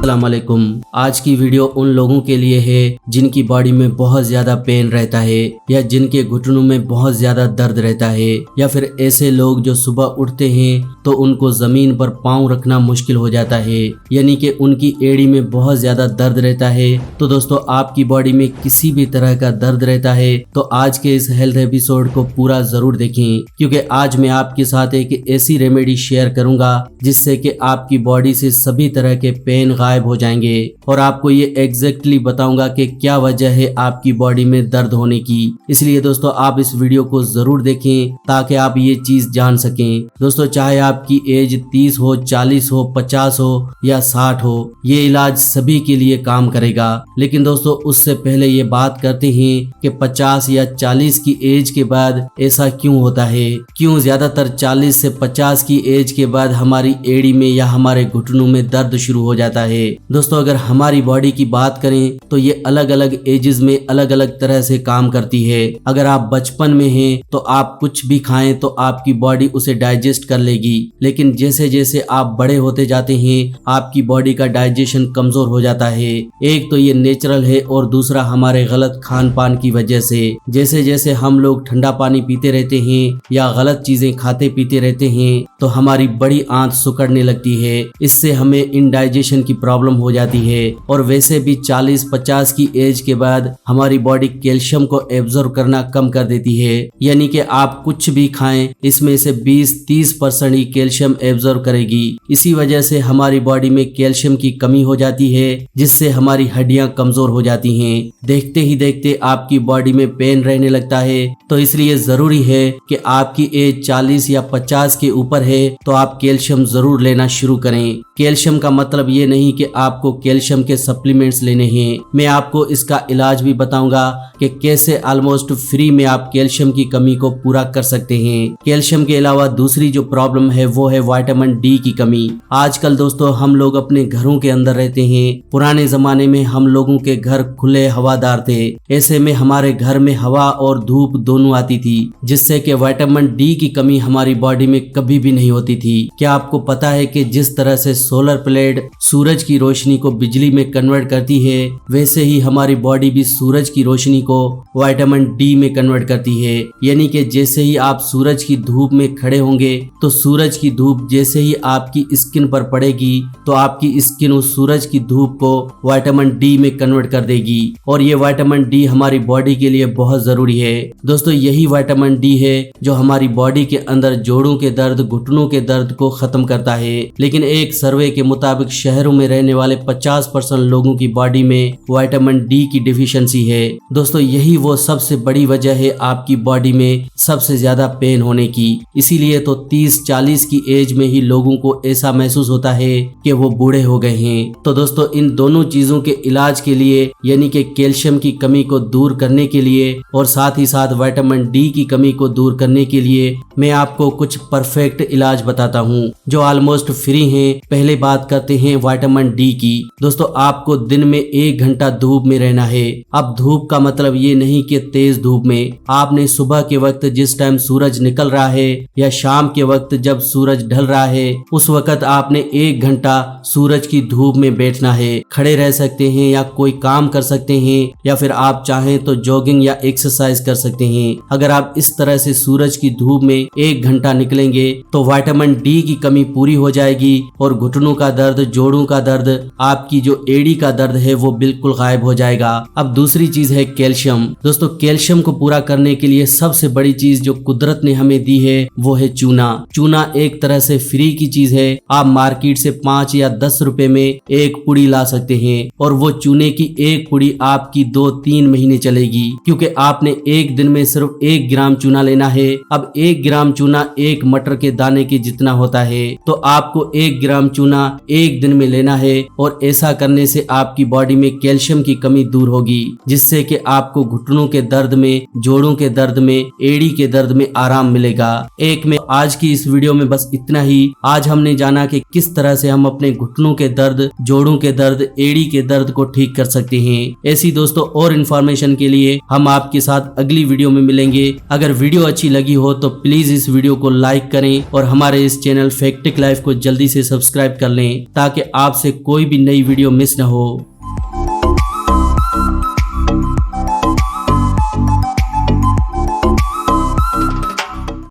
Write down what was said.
अस्सलाम वालेकुम। आज की वीडियो उन लोगों के लिए है जिनकी बॉडी में बहुत ज्यादा पेन रहता है या जिनके घुटनों में बहुत ज्यादा दर्द रहता है, या फिर ऐसे लोग जो सुबह उठते हैं तो उनको जमीन पर पांव रखना मुश्किल हो जाता है, यानी कि उनकी एड़ी में बहुत ज्यादा दर्द रहता है। तो दोस्तों, आपकी बॉडी में किसी भी तरह का दर्द रहता है तो आज के इस हेल्थ एपिसोड को पूरा जरूर देखें, क्योंकि आज मैं आपके साथ एक ऐसी रेमेडी शेयर करूंगा जिससे कि आपकी बॉडी से सभी तरह के पेन गायब हो जाएंगे और आपको ये एग्जैक्टली बताऊंगा कि क्या वजह है आपकी बॉडी में दर्द होने की। इसलिए दोस्तों, आप इस वीडियो को जरूर देखें ताकि आप ये चीज जान सकें। दोस्तों, चाहे आपकी एज 30 हो, 40 हो, 50 हो या 60 हो, ये इलाज सभी के लिए काम करेगा। लेकिन दोस्तों, उससे पहले ये बात करते हैं कि 50 या 40 की एज के बाद ऐसा क्यों होता है, क्यों ज्यादातर 40 से 50 की एज के बाद हमारी एड़ी में या हमारे घुटनों में दर्द शुरू हो जाता है। दोस्तों, अगर हमारी बॉडी की बात करें तो ये अलग अलग एजेस में अलग अलग तरह से काम करती है। अगर आप बचपन में हैं तो आप कुछ भी खाएं तो आपकी बॉडी उसे डाइजेस्ट कर लेगी, लेकिन जैसे जैसे आप बड़े होते जाते हैं आपकी बॉडी का डाइजेशन कमजोर हो जाता है। एक तो ये नेचुरल है और दूसरा हमारे गलत खान पान की वजह से। जैसे जैसे हम लोग ठंडा पानी पीते रहते हैं या गलत चीजें खाते पीते रहते हैं तो हमारी बड़ी आंत सिकुड़ने लगती है, इससे हमें इंडाइजेशन की प्रॉब्लम हो जाती है। और वैसे भी 40-50 की एज के बाद हमारी बॉडी कैल्शियम को एब्जॉर्ब करना कम कर देती है, यानी कि आप कुछ भी खाएं इसमें से 20-30% ही कैल्शियम एब्जॉर्ब करेगी। इसी वजह से हमारी बॉडी में कैल्शियम की कमी हो जाती है, जिससे हमारी हड्डियां कमजोर हो जाती हैं। देखते ही देखते आपकी बॉडी में पेन रहने लगता है। तो इसलिए जरूरी है कि आपकी एज 40 या 50 के ऊपर है तो आप कैल्शियम जरूर लेना शुरू करें। कैल्शियम का मतलब ये नहीं कि आपको कैल्शियम के सप्लीमेंट्स लेने हैं, मैं आपको इसका इलाज भी बताऊंगा कि कैसे ऑलमोस्ट फ्री में आप कैल्शियम की कमी को पूरा कर सकते हैं। कैल्शियम के अलावा दूसरी जो प्रॉब्लम है वो है विटामिन डी की कमी। आजकल दोस्तों, हम लोग अपने घरों के अंदर रहते हैं। पुराने जमाने में हम लोगों के घर खुले हवादार थे, ऐसे में हमारे घर में हवा और धूप दोनों आती थी, जिससे कि विटामिन डी की कमी हमारी बॉडी में कभी भी नहीं होती थी। क्या आपको पता है कि जिस तरह से सोलर प्लेट सूरज की रोशनी को बिजली में कन्वर्ट करती है, वैसे ही हमारी बॉडी भी सूरज की रोशनी को विटामिन डी में कन्वर्ट करती है। यानी कि जैसे ही आप सूरज की धूप में खड़े होंगे तो सूरज की धूप जैसे ही आपकी स्किन पर पड़ेगी तो आपकी स्किन उस सूरज की धूप को विटामिन डी में कन्वर्ट कर देगी, और ये विटामिन डी हमारी बॉडी के लिए बहुत जरूरी है। दोस्तों, यही विटामिन डी है जो हमारी बॉडी के अंदर जोड़ों के दर्द, घुटनों के दर्द को खत्म करता है। लेकिन एक सर्वे के मुताबिक शहरों में रहने वाले 50% लोगों की बॉडी में विटामिन डी की डिफिशियंसी है। दोस्तों, यही वो सबसे बड़ी वजह है आपकी बॉडी में सबसे ज्यादा पेन होने की। इसीलिए तो 30-40 की एज में ही लोगों को ऐसा महसूस होता है कि वो बूढ़े हो गए हैं। तो दोस्तों, इन दोनों चीजों के इलाज के लिए, यानी कि कैल्शियम की कमी को दूर करने के लिए और साथ ही साथ विटामिन डी की कमी को दूर करने के लिए, मैं आपको कुछ परफेक्ट इलाज बताता हूँ जो ऑलमोस्ट फ्री हैं। पहले बात करते हैं विटामिन डी की। दोस्तों, आपको दिन में 1 घंटा धूप में रहना है। अब धूप का मतलब ये नहीं कि तेज धूप में, आपने सुबह के वक्त जिस टाइम सूरज निकल रहा है या शाम के वक्त जब सूरज ढल रहा है उस वक्त आपने 1 घंटा सूरज की धूप में बैठना है। खड़े रह सकते हैं या कोई काम कर सकते हैं या फिर आप चाहें तो जॉगिंग या एक्सरसाइज कर सकते हैं। अगर आप इस तरह से सूरज की धूप में 1 घंटा निकलेंगे तो विटामिन डी की कमी पूरी हो जाएगी और घुटनों का दर्द, जोड़ों का दर्द, आपकी जो एड़ी का दर्द है वो बिल्कुल गायब हो जाएगा। अब दूसरी चीज है कैल्शियम। दोस्तों, कैल्शियम को पूरा करने के लिए सबसे बड़ी चीज जो कुदरत ने हमें दी है वो है चूना। चूना एक तरह से फ्री की चीज है। आप मार्केट से 5 या 10 रुपए में एक पुड़ी ला सकते हैं और वो चूने की एक पुड़ी आपकी 2-3 महीने चलेगी, क्योंकि आपने एक दिन में सिर्फ 1 ग्राम चूना लेना है। अब 1 ग्राम चूना 1 मटर के दाने के जितना होता है, तो आपको 1 ग्राम चूना 1 दिन में लेना है और ऐसा करने से आपकी बॉडी में कैल्शियम की कमी दूर होगी, जिससे कि आपको घुटनों के दर्द में, जोड़ों के दर्द में, एड़ी के दर्द में आराम मिलेगा। एक में आज की इस वीडियो में बस इतना ही। आज हमने जाना कि किस तरह से हम अपने घुटनों के दर्द, जोड़ों के दर्द, एड़ी के दर्द को ठीक कर सकते हैं। ऐसी दोस्तों और इन्फॉर्मेशन के लिए हम आपके साथ अगली वीडियो में मिलेंगे। अगर वीडियो अच्छी लगी हो तो प्लीज इस वीडियो को लाइक करें और हमारे इस चैनल फैक्टिक लाइफ को जल्दी से सब्सक्राइब सब्सक्राइब कर लें ताकि आपसे कोई भी नई वीडियो मिस न हो।